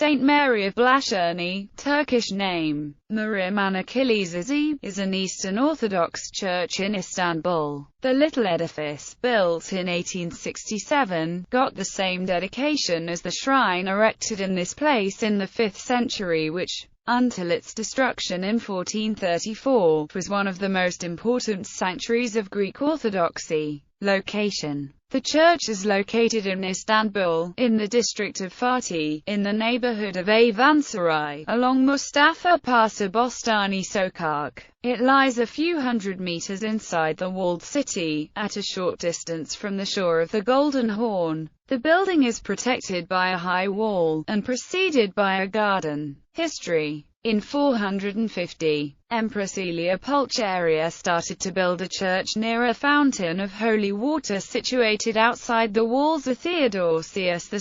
Saint Mary of Blachernae, Turkish name, Mariman Achillesasi, is an Eastern Orthodox church in Istanbul. The little edifice, built in 1867, got the same dedication as the shrine erected in this place in the 5th century, which, until its destruction in 1434, was one of the most important sanctuaries of Greek Orthodoxy. Location: the church is located in Istanbul, in the district of Fatih, in the neighborhood of Ayvansaray, along Mustafa Pasha Bostani Sokak. It lies a few hundred meters inside the walled city, at a short distance from the shore of the Golden Horn. The building is protected by a high wall, and preceded by a garden. History: in 450, Empress Elia Pulcheria started to build a church near a fountain of holy water situated outside the walls of Theodosius II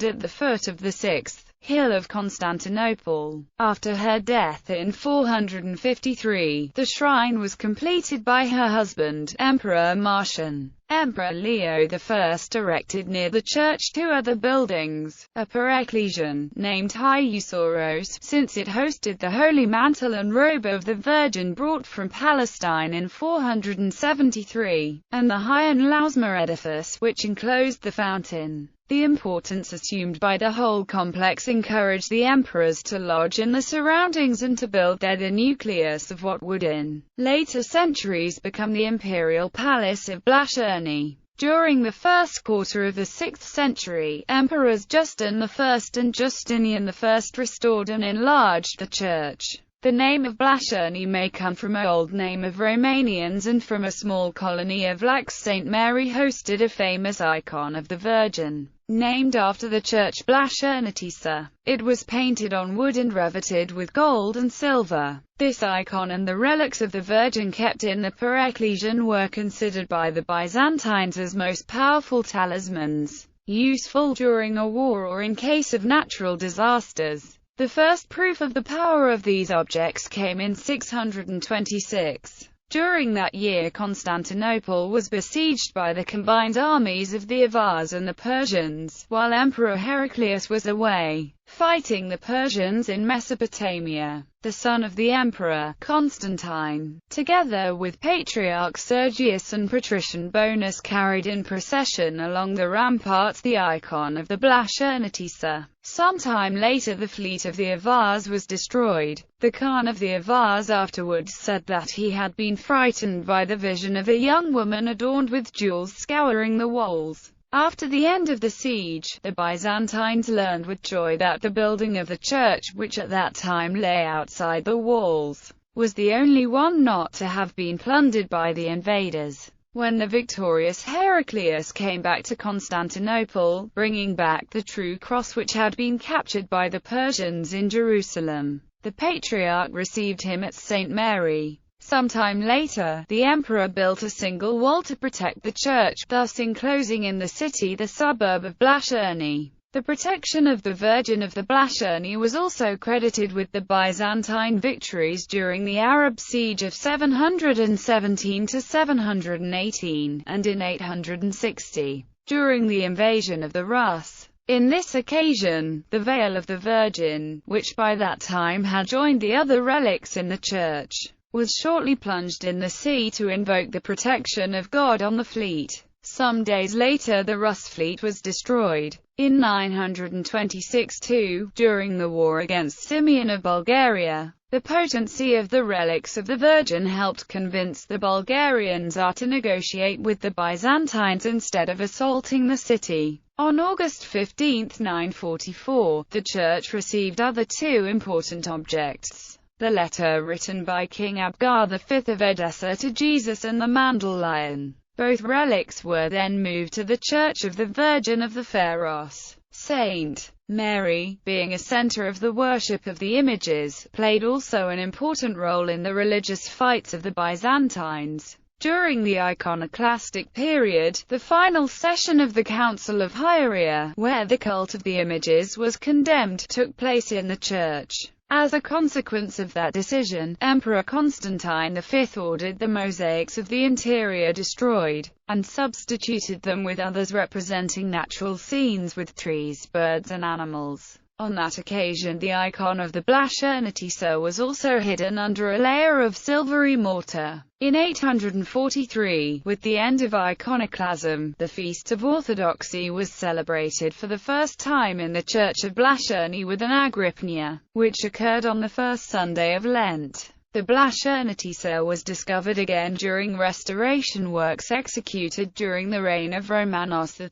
at the foot of the 6th hill of Constantinople. After her death in 453, the shrine was completed by her husband, Emperor Marcian. Emperor Leo I erected near the church two other buildings, a pareclesion, named Hiesuros, since it hosted the holy mantle and robe of the Virgin brought from Palestine in 473, and the Hien Lausma edifice, which enclosed the fountain. The importance assumed by the whole complex encouraged the emperors to lodge in the surroundings and to build there the nucleus of what would in later centuries become the imperial palace of Blachernae. During the first quarter of the 6th century, Emperors Justin I and Justinian I restored and enlarged the church. The name of Blachernae may come from an old name of Romanians and from a small colony of Lacs. St. Mary hosted a famous icon of the Virgin, named after the church Blachernae. It was painted on wood and riveted with gold and silver. This icon and the relics of the Virgin kept in the pareclesion were considered by the Byzantines as most powerful talismans, useful during a war or in case of natural disasters. The first proof of the power of these objects came in 626. During that year Constantinople was besieged by the combined armies of the Avars and the Persians, while Emperor Heraclius was away, fighting the Persians in Mesopotamia. The son of the emperor, Constantine, together with Patriarch Sergius and Patrician Bonus, carried in procession along the ramparts the icon of the Blachernae. Sometime later the fleet of the Avars was destroyed. The Khan of the Avars afterwards said that he had been frightened by the vision of a young woman adorned with jewels scouring the walls. After the end of the siege, the Byzantines learned with joy that the building of the church, which at that time lay outside the walls, was the only one not to have been plundered by the invaders. When the victorious Heraclius came back to Constantinople, bringing back the true cross which had been captured by the Persians in Jerusalem, the Patriarch received him at St. Mary. Sometime later, the emperor built a single wall to protect the church, thus enclosing in the city the suburb of Blachernae. The protection of the Virgin of the Blachernae was also credited with the Byzantine victories during the Arab siege of 717–718, and in 860, during the invasion of the Rus. In this occasion, the veil of the Virgin, which by that time had joined the other relics in the church, was shortly plunged in the sea to invoke the protection of God on the fleet. Some days later the Rus fleet was destroyed. In 926 too, during the war against Simeon of Bulgaria, the potency of the relics of the Virgin helped convince the Bulgarians to negotiate with the Byzantines instead of assaulting the city. On August 15, 944, the church received other two important objects: the letter written by King Abgar V of Edessa to Jesus and the Mandelion. Both relics were then moved to the Church of the Virgin of the Pharos. St. Mary, being a center of the worship of the images, played also an important role in the religious fights of the Byzantines. During the iconoclastic period, the final session of the Council of Hieria, where the cult of the images was condemned, took place in the church. As a consequence of that decision, Emperor Constantine V ordered the mosaics of the interior destroyed, and substituted them with others representing natural scenes with trees, birds and animals. On that occasion the icon of the Blachernae was also hidden under a layer of silvery mortar. In 843, with the end of iconoclasm, the Feast of Orthodoxy was celebrated for the first time in the Church of Blachernae with an Agrippnia, which occurred on the first Sunday of Lent. The Blachernae was discovered again during restoration works executed during the reign of Romanos III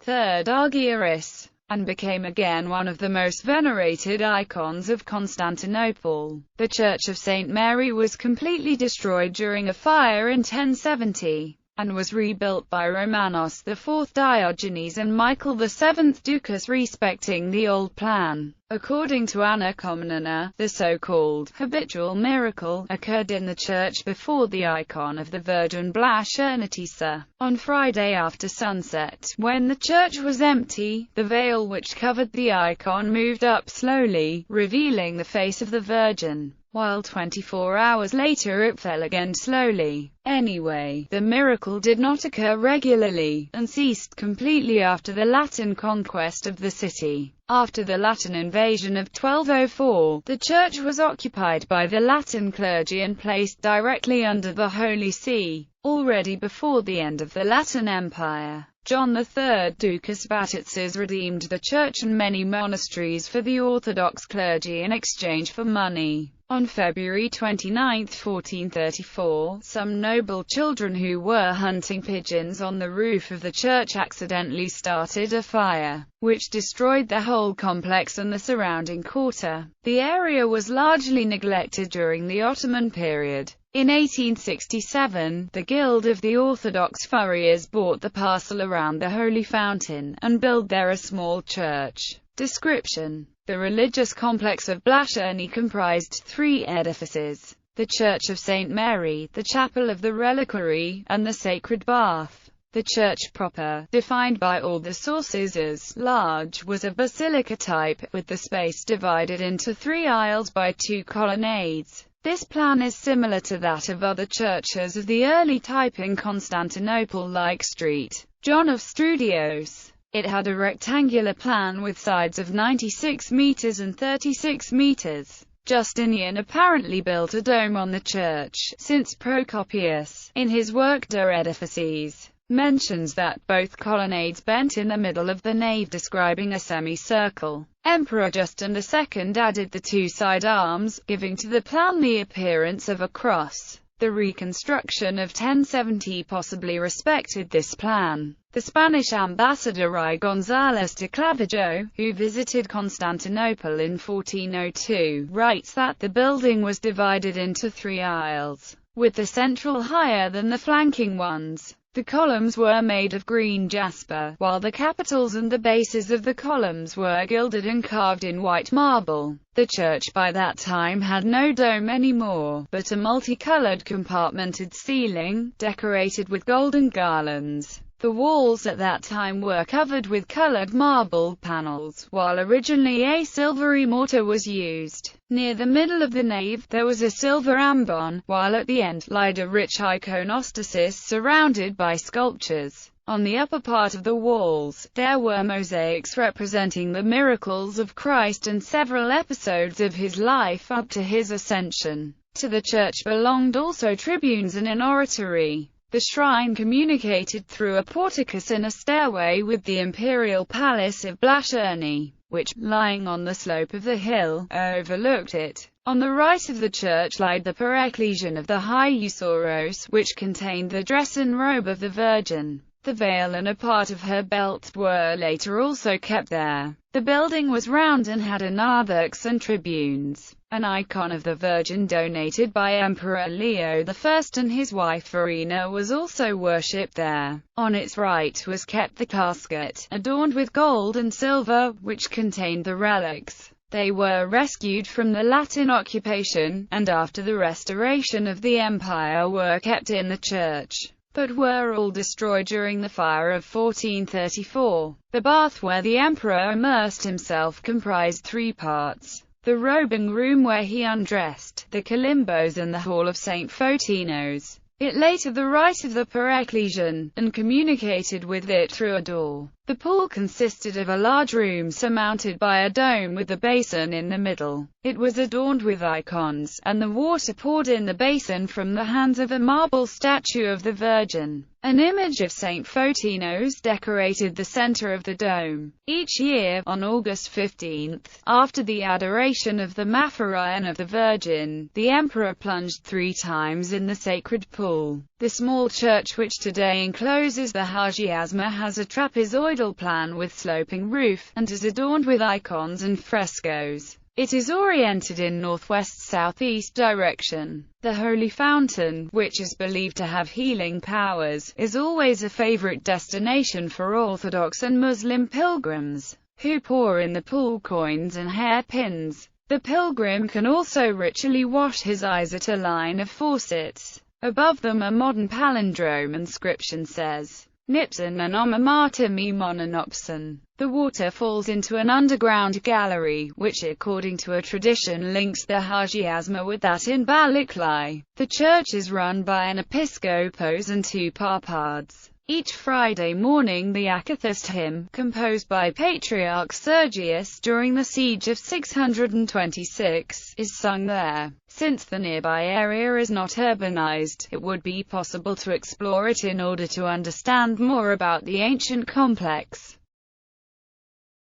Argyris, and became again one of the most venerated icons of Constantinople. The Church of St. Mary was completely destroyed during a fire in 1070, and was rebuilt by Romanos IV Diogenes and Michael VII Ducas respecting the old plan. According to Anna Komnena, the so-called habitual miracle occurred in the church before the icon of the Virgin Blachernae. On Friday after sunset, when the church was empty, the veil which covered the icon moved up slowly, revealing the face of the Virgin, while 24 hours later it fell again slowly. Anyway, the miracle did not occur regularly, and ceased completely after the Latin conquest of the city. After the Latin invasion of 1204, the church was occupied by the Latin clergy and placed directly under the Holy See. Already before the end of the Latin Empire, John III Ducas Vatatzes redeemed the church and many monasteries for the Orthodox clergy in exchange for money. On February 29, 1434, some noble children who were hunting pigeons on the roof of the church accidentally started a fire, which destroyed the whole complex and the surrounding quarter. The area was largely neglected during the Ottoman period. In 1867, the Guild of the Orthodox Furriers bought the parcel around the Holy Fountain, and built there a small church. Description: the religious complex of Blachernae comprised 3 edifices: the Church of St. Mary, the Chapel of the Reliquary, and the Sacred Bath. The church proper, defined by all the sources as large, was a basilica type, with the space divided into 3 aisles by 2 colonnades. This plan is similar to that of other churches of the early type in Constantinople like St. John of Strudios. It had a rectangular plan with sides of 96 meters and 36 meters. Justinian apparently built a dome on the church, since Procopius, in his work De Edifices, mentions that both colonnades bent in the middle of the nave, describing a semicircle. Emperor Justin II added the 2 side arms, giving to the plan the appearance of a cross. The reconstruction of 1070 possibly respected this plan. The Spanish ambassador I. González de Clavijo, who visited Constantinople in 1402, writes that the building was divided into 3 aisles, with the central higher than the flanking ones. The columns were made of green jasper, while the capitals and the bases of the columns were gilded and carved in white marble. The church by that time had no dome anymore, but a multicolored compartmented ceiling, decorated with golden garlands. The walls at that time were covered with colored marble panels, while originally a silvery mortar was used. Near the middle of the nave, there was a silver ambon, while at the end lied a rich iconostasis surrounded by sculptures. On the upper part of the walls, there were mosaics representing the miracles of Christ and several episodes of his life up to his ascension. To the church belonged also tribunes and an oratory. The shrine communicated through a porticus in a stairway with the imperial palace of Blachernae, which, lying on the slope of the hill, overlooked it. On the right of the church lied the Pareclesion of the High Usoros, which contained the dress and robe of the Virgin. The veil and a part of her belt were later also kept there. The building was round and had a narthex and tribunes. An icon of the Virgin donated by Emperor Leo I and his wife Verena was also worshipped there. On its right was kept the casket, adorned with gold and silver, which contained the relics. They were rescued from the Latin occupation, and after the restoration of the empire were kept in the church, but were all destroyed during the fire of 1434. The bath where the emperor immersed himself comprised 3 parts: the robing room where he undressed, the colimbos and the hall of St. Photinos. It lay to the right of the Pareclesion, and communicated with it through a door. The pool consisted of a large room surmounted by a dome with a basin in the middle. It was adorned with icons, and the water poured in the basin from the hands of a marble statue of the Virgin. An image of Saint Photinos decorated the center of the dome. Each year, on August 15th, after the adoration of the Maphoroi and of the Virgin, the emperor plunged 3 times in the sacred pool. The small church, which today encloses the Hagiasma, has a trapezoidal plan with sloping roof, and is adorned with icons and frescoes. It is oriented in northwest-southeast direction. The Holy Fountain, which is believed to have healing powers, is always a favorite destination for Orthodox and Muslim pilgrims, who pour in the pool coins and hairpins. The pilgrim can also ritually wash his eyes at a line of faucets. Above them, a modern palindrome inscription says, Nipson anomamata me mononopson. The water falls into an underground gallery, which according to a tradition links the Hagiasma with that in Blachernae. The church is run by an episcopos and 2 papards. Each Friday morning the Akathist hymn, composed by Patriarch Sergius during the siege of 626, is sung there. Since the nearby area is not urbanized, it would be possible to explore it in order to understand more about the ancient complex.